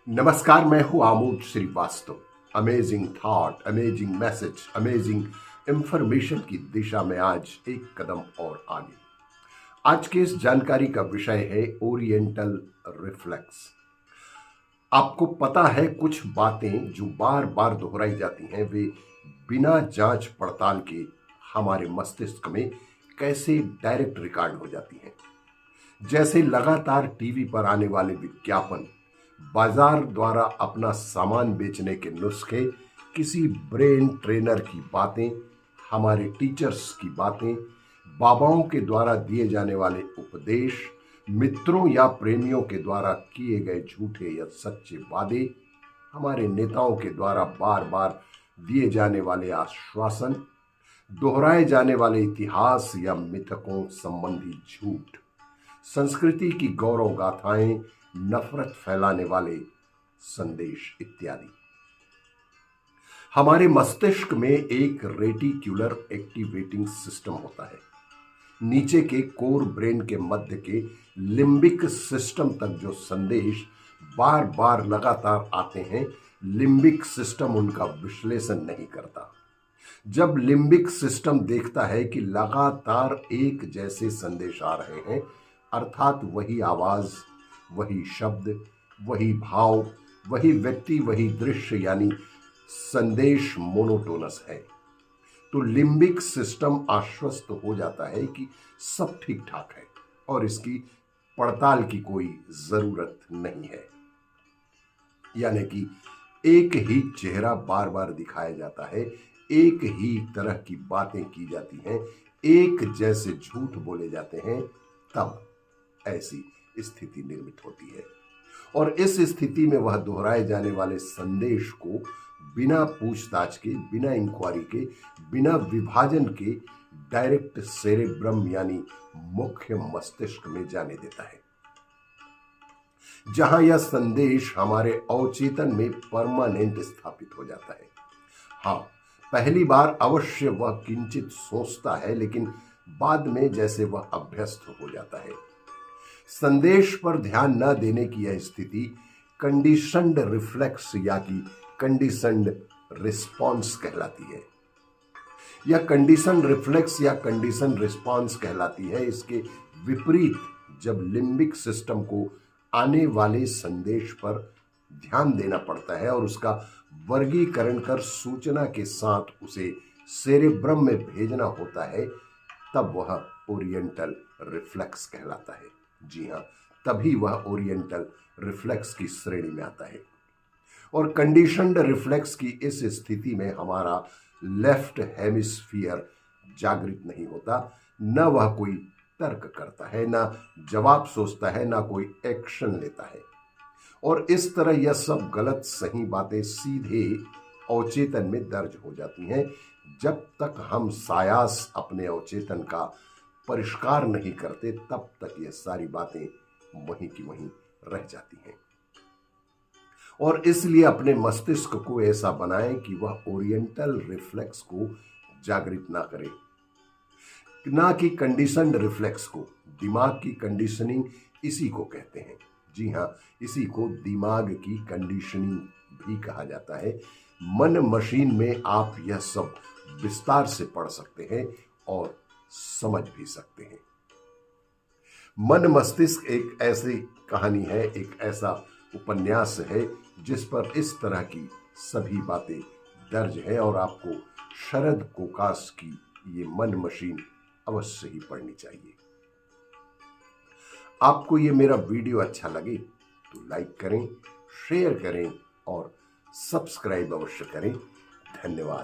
नमस्कार, मैं हूं Amod Srivastava. Amazing thought, amazing message, amazing information की दिशा में आज एक कदम और आगे। आज के इस जानकारी का विषय है ओरिएंटल रिफ्लेक्स। आपको पता है कुछ बातें जो बार बार दोहराई जाती हैं वे बिना जांच पड़ताल के हमारे मस्तिष्क में कैसे डायरेक्ट रिकॉर्ड हो जाती हैं। जैसे लगातार टीवी पर आने वाले विज्ञापन, बाजार द्वारा अपना सामान बेचने के नुस्खे, किसी ब्रेन ट्रेनर की बातें, हमारे टीचर्स की बातें, बाबाओं के द्वारा दिए जाने वाले उपदेश, मित्रों या प्रेमियों के द्वारा किए गए झूठे या सच्चे वादे, हमारे नेताओं के द्वारा बार बार दिए जाने वाले आश्वासन, दोहराए जाने वाले इतिहास या मिथकों संबंधी झूठ, संस्कृति की गौरव गाथाएं, नफरत फैलाने वाले संदेश इत्यादि। हमारे मस्तिष्क में एक रेटिक्युलर एक्टिवेटिंग सिस्टम होता है। नीचे के कोर ब्रेन के मध्य के लिम्बिक सिस्टम तक जो संदेश बार बार लगातार आते हैं, लिम्बिक सिस्टम उनका विश्लेषण नहीं करता। जब लिम्बिक सिस्टम देखता है कि लगातार एक जैसे संदेश आ रहे हैं, अर्थात वही आवाज, वही शब्द, वही भाव, वही व्यक्ति, वही दृश्य, यानी संदेश मोनोटोनस है, तो लिम्बिक सिस्टम आश्वस्त हो जाता है कि सब ठीक ठाक है और इसकी पड़ताल की कोई जरूरत नहीं है। यानी कि एक ही चेहरा बार बार दिखाया जाता है, एक ही तरह की बातें की जाती हैं, एक जैसे झूठ बोले जाते हैं, तब ऐसी स्थिति निर्मित होती है। और इस स्थिति में वह दोहराए जाने वाले संदेश को बिना पूछताछ के, बिना इंक्वायरी के, बिना विभाजन के डायरेक्ट सेरेब्रम यानी मुख्य मस्तिष्क में जाने देता है, जहां यह संदेश हमारे अवचेतन में परमानेंट स्थापित हो जाता है। हाँ, पहली बार अवश्य वह किंचित सोचता है, लेकिन बाद में जैसे वह अभ्यस्त हो जाता है। संदेश पर ध्यान न देने की यह स्थिति कंडीशन्ड रिफ्लेक्स या कि कंडीशन्ड रिस्पॉन्स कहलाती है। यह कंडीशन रिफ्लेक्स या कंडीशन रिस्पॉन्स कहलाती है। इसके विपरीत जब लिम्बिक सिस्टम को आने वाले संदेश पर ध्यान देना पड़ता है और उसका वर्गीकरण कर सूचना के साथ उसे सेरेब्रम में भेजना होता है, तब वह ओरिएंटल रिफ्लेक्स कहलाता है। जी हाँ, तभी वह ओरिएंटल रिफ्लेक्स की श्रेणी में आता है। और कंडीशन्ड रिफ्लेक्स की इस स्थिति में हमारा लेफ्ट हेमिस्फीयर जागृत नहीं होता, न वह कोई तर्क करता है, न जवाब सोचता है, न कोई एक्शन लेता है। और इस तरह यह सब गलत सही बातें सीधे अवचेतन में दर्ज हो जाती हैं। जब तक हम सायास अपने अवचेतन का परिष्कार नहीं करते, तब तक ये सारी बातें वहीं की वहीं रह जाती हैं। और इसलिए अपने मस्तिष्क को ऐसा बनाएं कि वह ओरिएंटल रिफ्लेक्स को जागृत ना करे, ना कि कंडीशन्ड रिफ्लेक्स को। दिमाग की कंडीशनिंग इसी को कहते हैं। जी हाँ, इसी को दिमाग की कंडीशनिंग भी कहा जाता है। मन मशीन में आप यह सब विस्तार से पढ़ सकते हैं और समझ भी सकते हैं। मन मस्तिष्क एक ऐसी कहानी है, एक ऐसा उपन्यास है जिस पर इस तरह की सभी बातें दर्ज है, और आपको शरद कोकास की ये मन मशीन अवश्य ही पढ़नी चाहिए। आपको ये मेरा वीडियो अच्छा लगे तो लाइक करें, शेयर करें और सब्सक्राइब अवश्य करें। धन्यवाद।